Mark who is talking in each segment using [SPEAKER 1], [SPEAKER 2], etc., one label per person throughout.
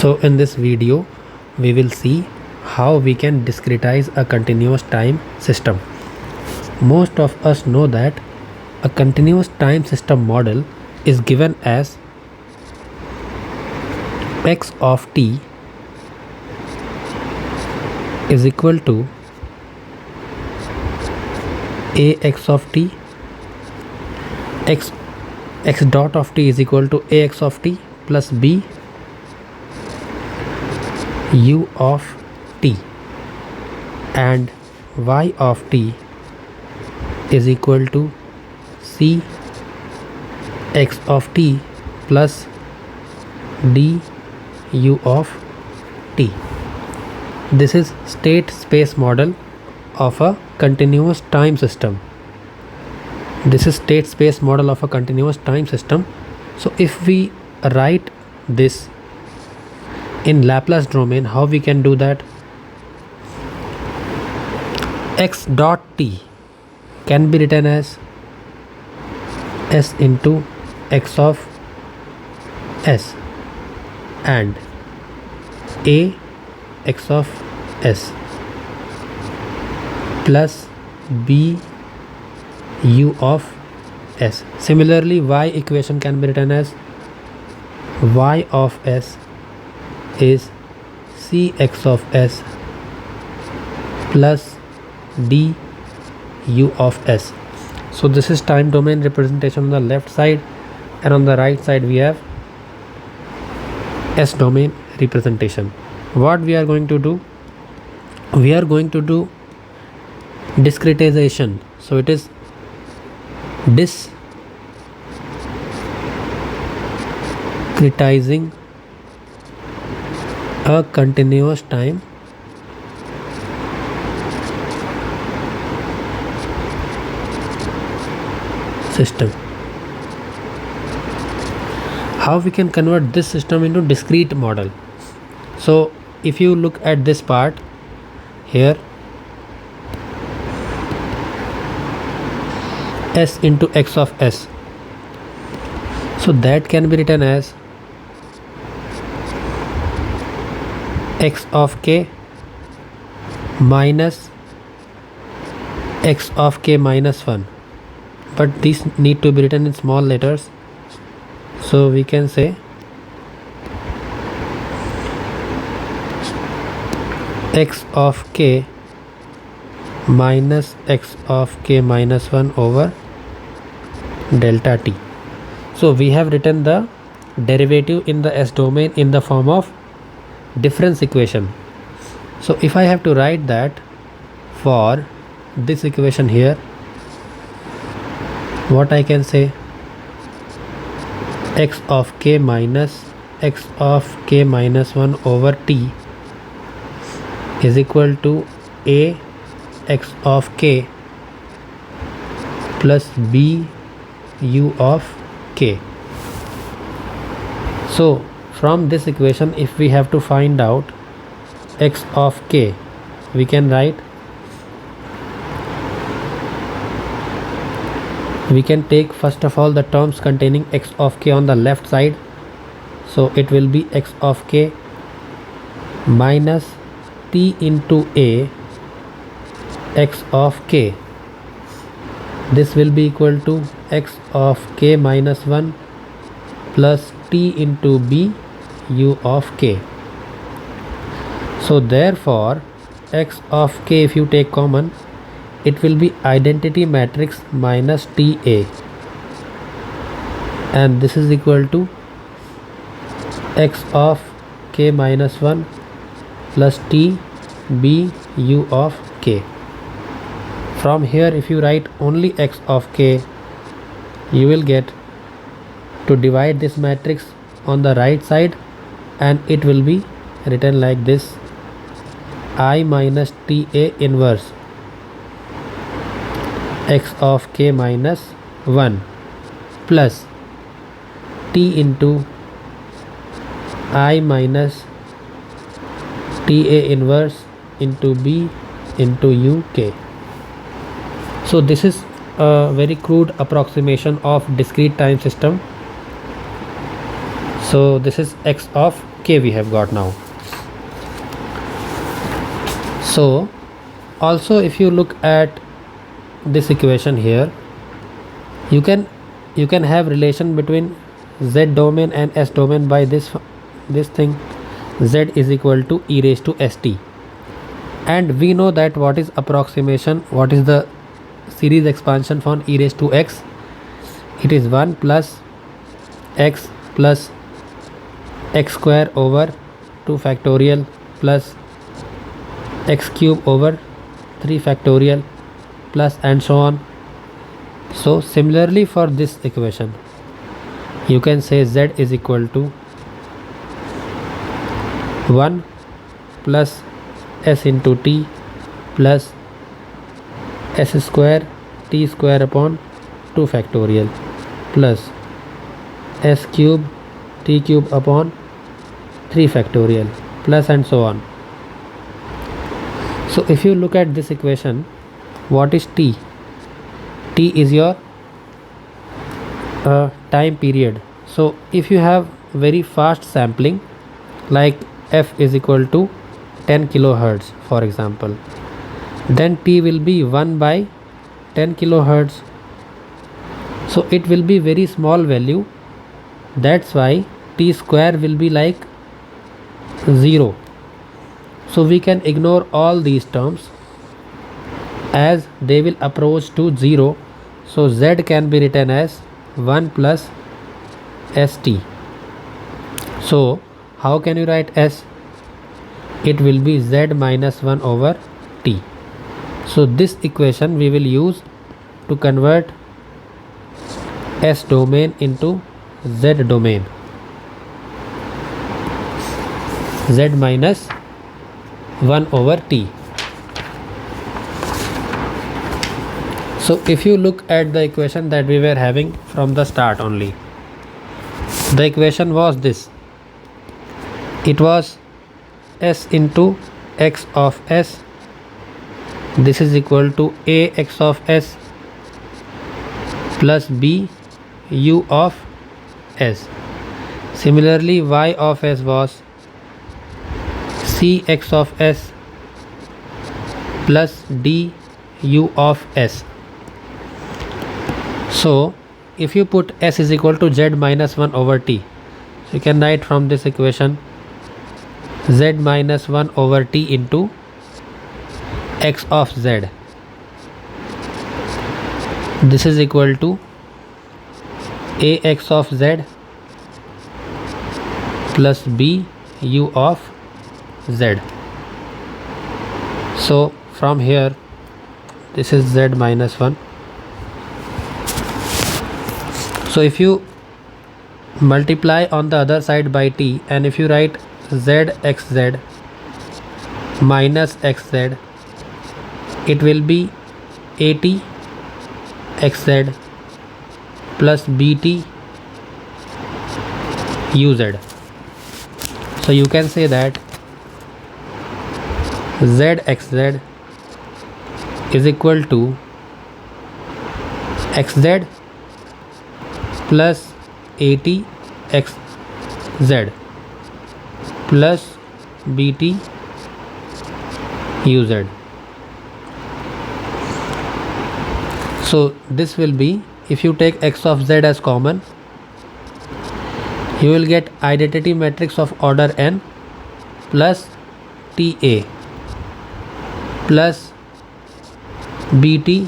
[SPEAKER 1] So in this video we will see how we can discretize a continuous time system. Most of us know that a continuous time system model is given as x of t is equal to ax of t, x dot of t is equal to ax of t plus b u of t, and y of t is equal to c x of t plus d u of t. This is state space model of a continuous time system. This is state space model of a continuous time system. So if we write this in Laplace domain, how we can do that? X dot t can be written as s into x of s and a x of s plus b u of s. Similarly, y equation can be written as y of s is c x of s plus d u of s. So this is time domain representation on the left side, and on the right side we have s domain representation. What we are going to do? We are going to do discretization. So it is discretizing a continuous time system. How we can convert this system into discrete model? So if you look at this part here, s into x of s, so that can be written as x of k minus x of k minus 1, but these need to be written in small letters, so we can say x of k minus x of k minus 1 over delta t. So we have written the derivative in the s domain in the form of difference equation. So if I have to write that for this equation here, what I can say? X of k minus x of k minus 1 over t is equal to a x of k plus b u of k. So from this equation, if we have to find out x of k, we can write, we can take first of all the terms containing x of k on the left side. So it will be x of k minus t into a x of k. This will be equal to x of k minus 1 plus t into b u of k. So therefore x of k, if you take common, it will be identity matrix minus ta, and this is equal to x of k minus 1 plus t b u of k. From here, if you write only x of k, you will get to divide this matrix on the right side, and it will be written like this: I minus ta inverse x of k minus 1 plus t into I minus ta inverse into b into u k. So this is a very crude approximation of discrete time system. So this is x of k we have got now. So also if you look at this equation here, you can have relation between z domain and s domain by this thing, z is equal to e raised to st, and we know that what is approximation, what is the series expansion for e raised to x. It is 1 plus x plus x square over 2 factorial plus x cube over 3 factorial plus and so on. So similarly for this equation, you can say z is equal to 1 plus s into t plus s square t square upon 2 factorial plus s cube t cube upon 3 factorial plus and so on. So if you look at this equation, what is t? T is your time period. So if you have very fast sampling, like f is equal to 10 kilohertz for example, then t will be 1 by 10 kilohertz. So it will be very small value, that's why t square will be like 0. So we can ignore all these terms as they will approach to 0. So z can be written as 1 plus st. So how can you write s? It will be z minus 1 over t. So this equation we will use to convert s domain into z domain, z minus 1 over t. So if you look at the equation that we were having from the start only, the equation was this. It was s into x of s, this is equal to a x of s plus b u of s. Similarly y of s was c x of s plus d u of s. So if you put s is equal to z minus 1 over t, so you can write from this equation z minus 1 over t into x of z. This is equal to a x of z plus b u of z. So from here this is z minus 1. So if you multiply on the other side by t, and if you write z xz minus xz, it will be at xz plus bt uz. So you can say that z xz is equal to xz plus at xz plus bt uz. So this will be, if you take x of z as common, you will get identity matrix of order n plus ta plus bt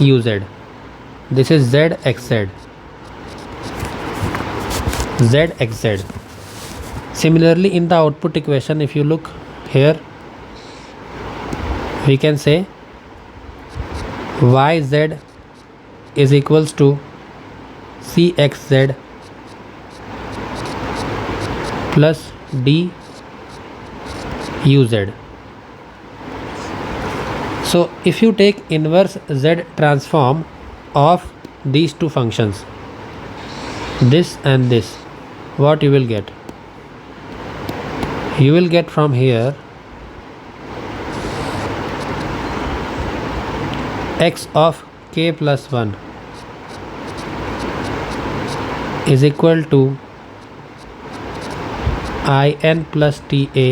[SPEAKER 1] uz. This is z xz, z xz. Similarly in the output equation, if you look here, we can say yz is equals to cxz plus d uz. So if you take inverse z transform of these two functions, this and this, what you will get? You will get from here x of k plus 1 is equal to in plus ta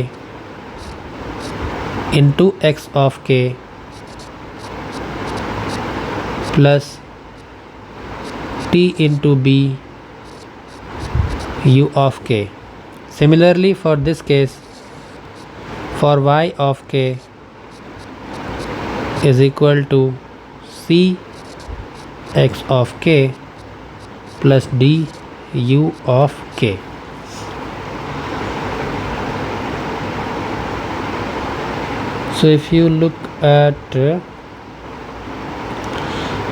[SPEAKER 1] into x of k plus t into b u of k. Similarly, for this case, for y of k is equal to c x of k plus d u of k. So if you look at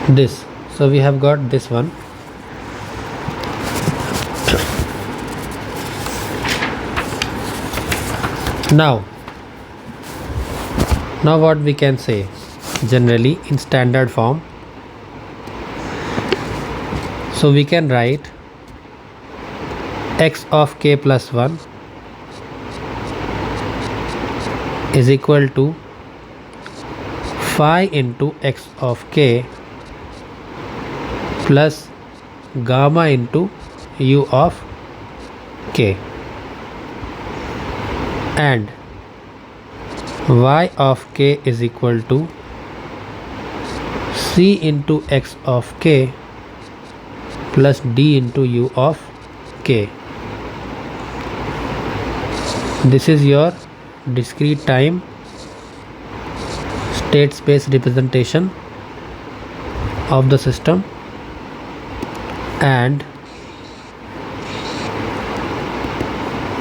[SPEAKER 1] this, so we have got this one. Now what we can say generally in standard form, so we can write x of k plus 1 is equal to phi into x of k plus gamma into u of k, and y of k is equal to c into x of k plus d into u of k. This is your discrete time state space representation of the system, and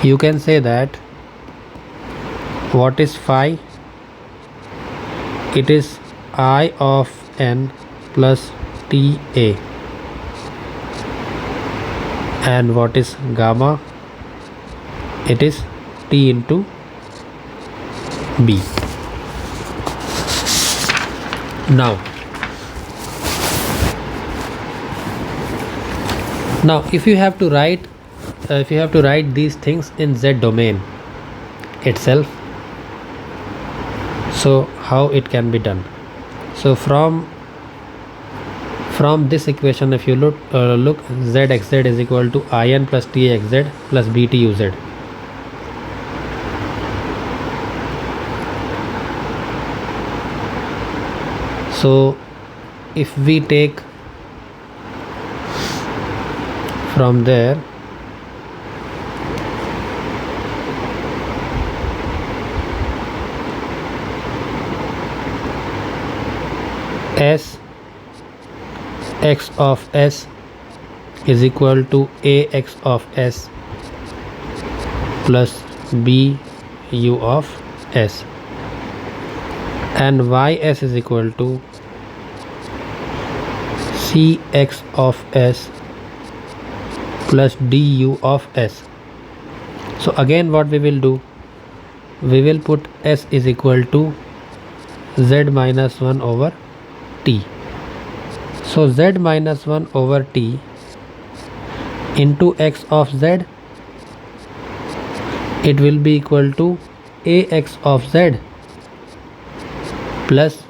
[SPEAKER 1] you can say that what is phi? It is I of n plus ta. And what is gamma? It is t into b. Now if you have to write these things in z domain itself, so how it can be done? So from this equation, if you look zxz is equal to in plus taxz plus btuz. So if we take from there s x of s is equal to ax of s plus b u of s, and ys is equal to cx of s plus du of s. So again what we will do, we will put s is equal to z minus 1 over t. So z minus 1 over t into x of z, it will be equal to ax of z plus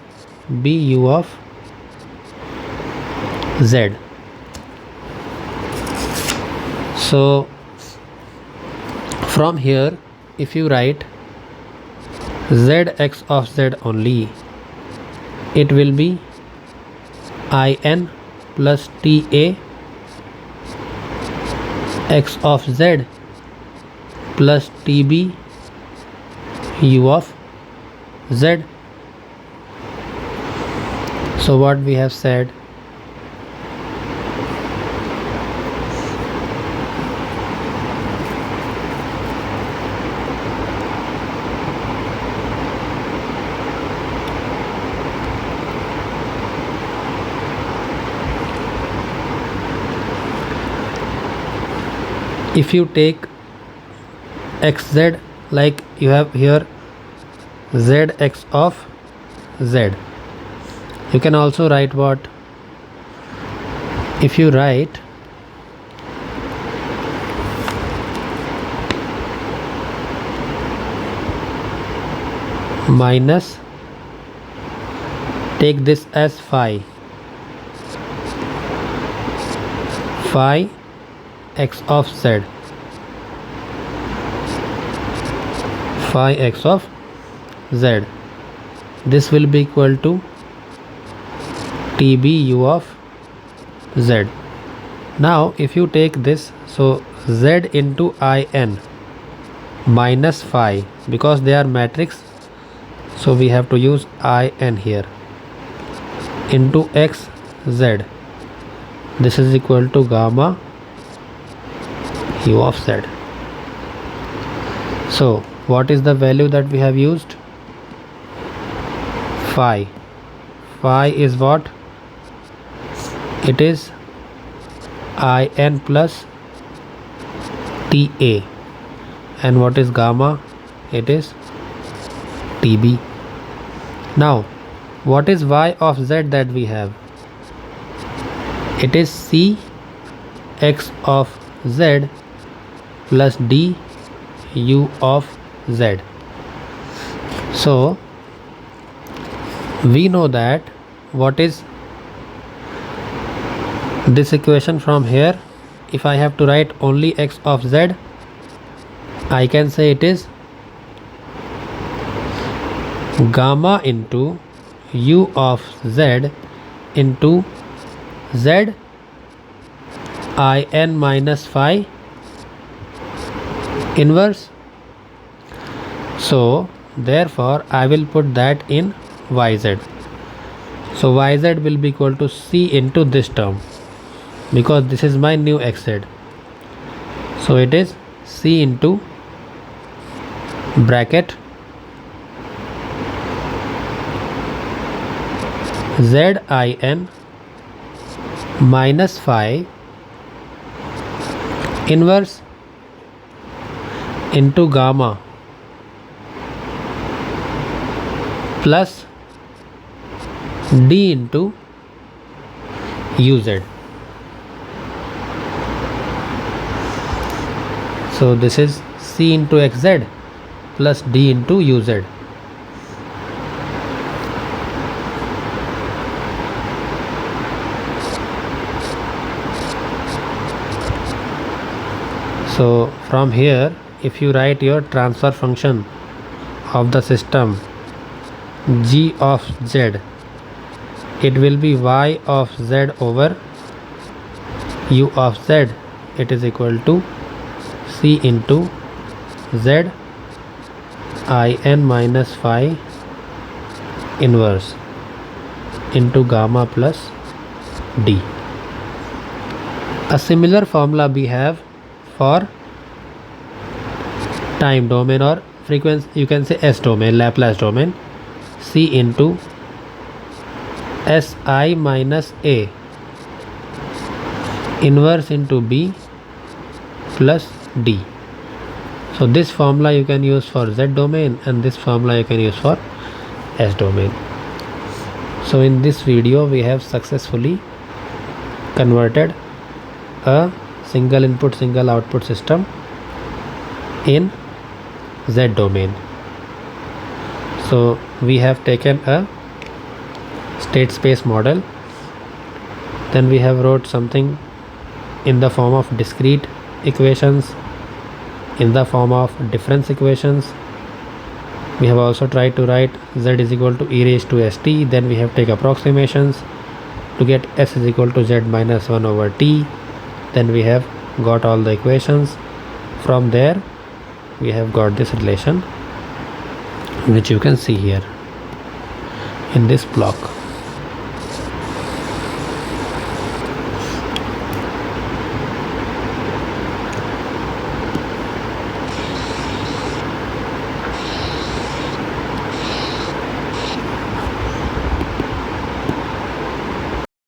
[SPEAKER 1] bu of z. So from here, if you write zx of z only, it will be in plus ta x of z plus tb u of z. So what we have said, if you take xz, like you have here zx of z, you can also write what? If you write minus, take this as phi x of z phi x of z. This will be equal to TB u of z. Now if you take this, so z into in minus phi, because they are matrix, so we have to use in here, into xz. This is equal to gamma u of z. So what is the value that we have used? Phi. Phi is what? It is in plus Ta. And what is gamma? It is Tb. Now what is y of z that we have? It is c x of z plus d u of z. So we know that what is this equation from here. If I have to write only x of z, I can say it is gamma into u of z into z in minus phi inverse. So therefore I will put that in yz. So yz will be equal to c into this term, because this is my new xz. So it is c into bracket zin minus phi inverse into gamma plus d into uz. So this is c into xz plus d into uz. So from here, if you write your transfer function of the system g of z, it will be y of z over u of z. It is equal to c into z in minus phi inverse into gamma plus d. A similar formula we have for time domain or frequency, you can say S domain, Laplace domain, c into si minus a inverse into b plus d. So this formula you can use for z domain, and this formula you can use for S domain. So in this video we have successfully converted a single input single output system in z domain. So we have taken a state space model, then we have wrote something in the form of discrete equations, in the form of difference equations. We have also tried to write z is equal to e raised to st, then we have take approximations to get s is equal to z minus 1 over t. Then we have got all the equations. From there we have got this relation which you can see here in this block.